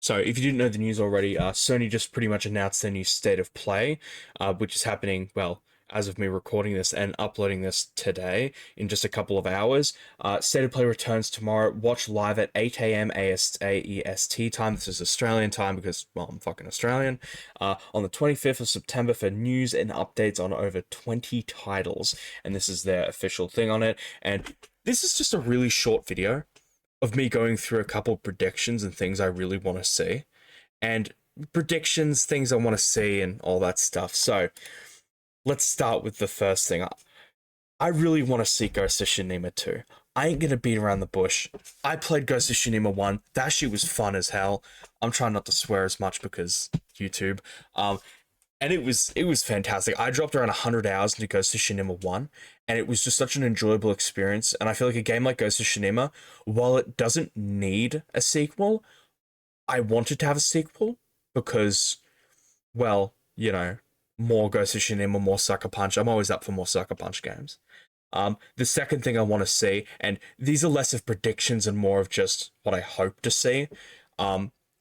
So, if you didn't know the news already, Sony just pretty much announced their new State of Play, which is happening, well, as of me recording this and uploading this today in just a couple of hours. State of Play returns tomorrow. Watch live at 8 a.m. AEST time. This is Australian time because, well, I'm fucking Australian. On the 25th of September for news and updates on over 20 titles. And this is their official thing on it. And this is just a really short video of me going through a couple predictions and things I really want to see, and predictions, things I want to see, and all that stuff. So let's start with the first thing. I really want to see Ghost of Tsushima 2. I ain't gonna beat around the bush. I played Ghost of Tsushima 1. That shit was fun as hell. I'm trying not to swear as much because YouTube. And it was fantastic. I dropped around 100 hours into Ghost of Tsushima 1, and it was just such an enjoyable experience. And I feel like a game like Ghost of Tsushima, while it doesn't need a sequel, I wanted to have a sequel because, well, more Ghost of Tsushima, more Sucker Punch. I'm always up for more Sucker Punch games. The second thing I want to see, and these are less of predictions and more of just what I hope to see,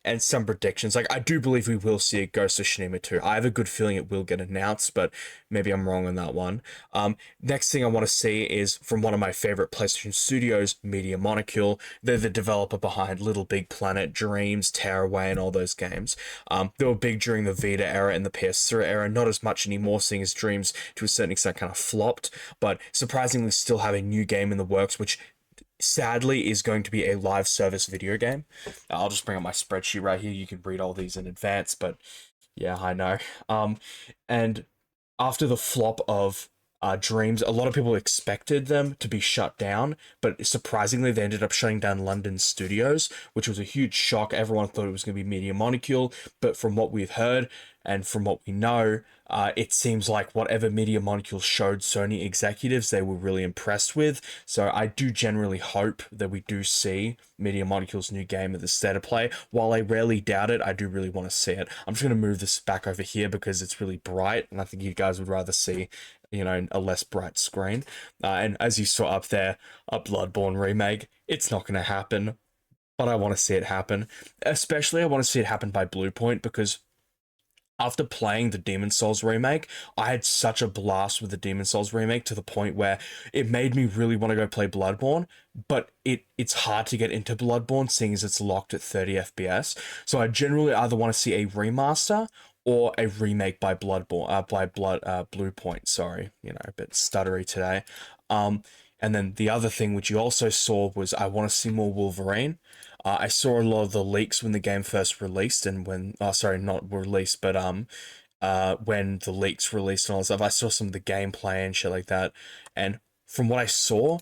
and some predictions. Like, I do believe we will see a Ghost of Tsushima 2. I have a good feeling it will get announced, but maybe I'm wrong on that one. Next thing I want to see is from one of my favorite PlayStation studios, Media Molecule. They're the developer behind Little Big Planet, Dreams, Tearaway, and all those games. They were big during the Vita era and the PS3 era, not as much anymore, seeing as Dreams to a certain extent kind of flopped, but surprisingly still have a new game in the works, which sadly is going to be a live service video game. I'll just bring up my spreadsheet right here. You can read all these in advance, but yeah, I know. And after the flop of Dreams, a lot of people expected them to be shut down, but surprisingly, they ended up shutting down London studios, which was a huge shock. Everyone thought it was going to be Media Molecule, but from what we've heard and from what we know, it seems like whatever Media Molecule showed Sony executives, they were really impressed with. So I do generally hope that we do see Media Molecule's new game at the State of Play. While I rarely doubt it, I do really want to see it. I'm just going to move this back over here because it's really bright, and I think you guys would rather see a less bright screen. And as you saw up there, a Bloodborne remake, it's not going to happen, but I want to see it happen. Especially I want to see it happen by Bluepoint, because after playing the Demon's Souls remake, I had such a blast with the Demon's Souls remake to the point where it made me really want to go play Bloodborne, but it's hard to get into Bloodborne seeing as it's locked at 30 FPS. So I generally either want to see a remaster or a remake by Bluepoint. Sorry, a bit stuttery today. And then the other thing which you also saw was I want to see more Wolverine. I saw a lot of the leaks when the game first released, and when sorry, not released, but when the leaks released and all that stuff, I saw some of the gameplay and shit like that. And from what I saw,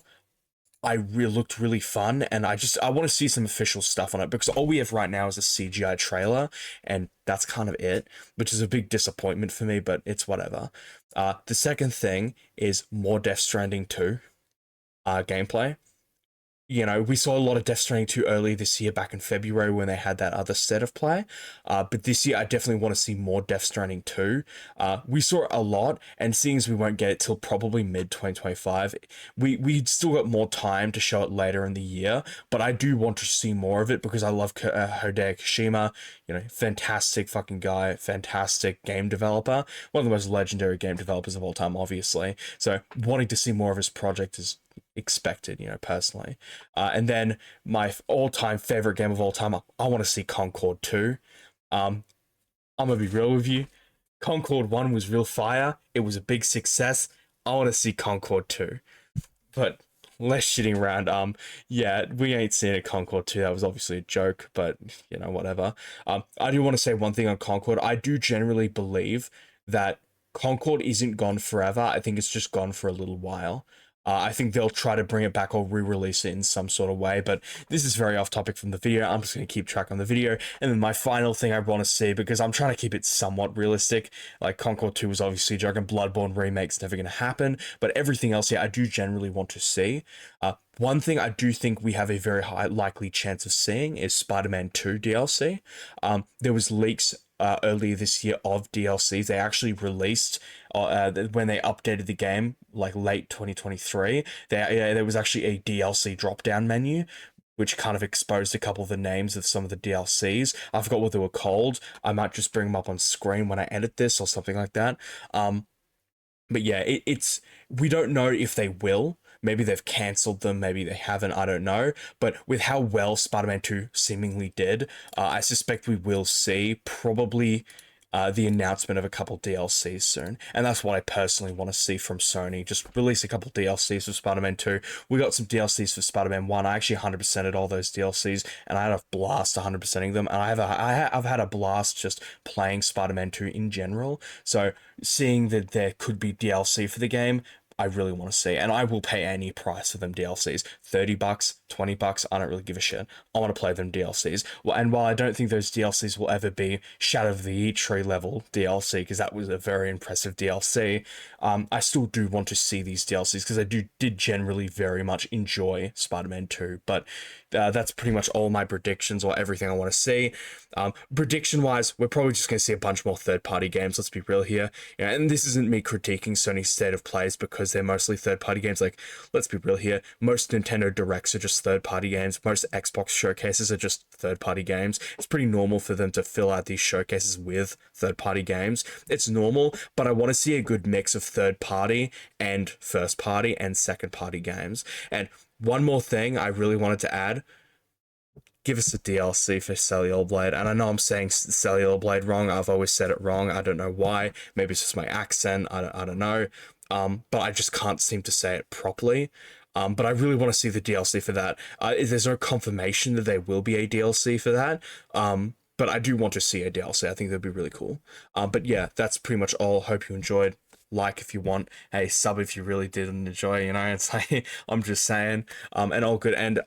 I really looked really fun, and I want to see some official stuff on it, because all we have right now is a CGI trailer, and that's kind of it, which is a big disappointment for me, but it's whatever. The second thing is more Death Stranding 2 gameplay. We saw a lot of Death Stranding 2 early this year, back in February, when they had that other State of Play. But this year, I definitely want to see more Death Stranding 2. We saw it a lot, and seeing as we won't get it till probably mid-2025, we still got more time to show it later in the year, but I do want to see more of it, because I love Hideo Kojima, fantastic fucking guy, fantastic game developer, one of the most legendary game developers of all time, obviously. So wanting to see more of his project is expected, personally. And then my all-time favorite game of all time, I want to see Concord 2. I'm gonna be real with you. Concord 1 was real fire. It was a big success. I want to see Concord 2. But less shitting around. Yeah, we ain't seen a Concord 2. That was obviously a joke, but whatever. I do want to say one thing on Concord. I do generally believe that Concord isn't gone forever. I think it's just gone for a little while. I think they'll try to bring it back or re-release it in some sort of way, but this is very off topic from the video. I'm just going to keep track on the video. And then my final thing I want to see, because I'm trying to keep it somewhat realistic, like Concord 2 was obviously a joke, and Bloodborne remake's never going to happen, but everything else here I do generally want to see. One thing I do think we have a very high likely chance of seeing is Spider-Man 2 DLC. There was leaks earlier this year of DLCs. They actually released when they updated the game, like late 2023. There was actually a DLC drop down menu which kind of exposed a couple of the names of some of the DLCs. I forgot what they were called. I might just bring them up on screen when I edit this or something like that. But yeah, it's we don't know if they will. Maybe they've cancelled them, maybe they haven't, I don't know. But with how well Spider-Man 2 seemingly did, I suspect we will see probably the announcement of a couple DLCs soon. And that's what I personally want to see from Sony. Just release a couple DLCs for Spider-Man 2. We got some DLCs for Spider-Man 1. I actually 100%ed all those DLCs, and I had a blast 100%ing them. And I've had a blast just playing Spider-Man 2 in general. So seeing that there could be DLC for the game, I really want to see, and I will pay any price for them DLCs. $30, $20, I don't really give a shit. I want to play them DLCs. Well, and while I don't think those DLCs will ever be Shadow of the Tree level DLC, because that was a very impressive DLC, I still do want to see these DLCs because I did generally very much enjoy Spider-Man 2. But that's pretty much all my predictions or everything I want to see. Prediction-wise, we're probably just going to see a bunch more third-party games. Let's be real here. And this isn't me critiquing Sony's state of plays because they're mostly third-party games. Like, let's be real here. Most Nintendo Directs are just third-party games. Most Xbox showcases are just third-party games. It's pretty normal for them to fill out these showcases with third-party games. It's normal, but I want to see a good mix of third-party and first-party and second-party games. And one more thing I really wanted to add, give us a DLC for Cellular Blade. And I know I'm saying Cellular Blade wrong. I've always said it wrong. I don't know why. Maybe it's just my accent. I don't know. But I just can't seem to say it properly. But I really want to see the DLC for that. There's no confirmation that there will be a DLC for that. But I do want to see a DLC. I think that'd be really cool. But yeah, that's pretty much all. Hope you enjoyed. Like if you want, hey, sub if you really didn't enjoy, you know, it's like, I'm just saying, and all good. And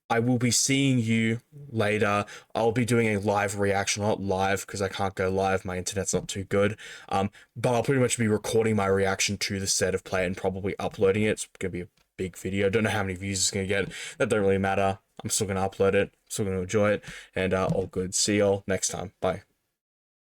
I will be seeing you later. I'll be doing a live reaction, not live because I can't go live, my internet's not too good. But I'll pretty much be recording my reaction to the State of Play and probably uploading it. It's gonna be a big video. Don't know how many views it's gonna get. That don't really matter. I'm still gonna upload it. I'm still gonna enjoy it, and all good. See y'all next time. Bye.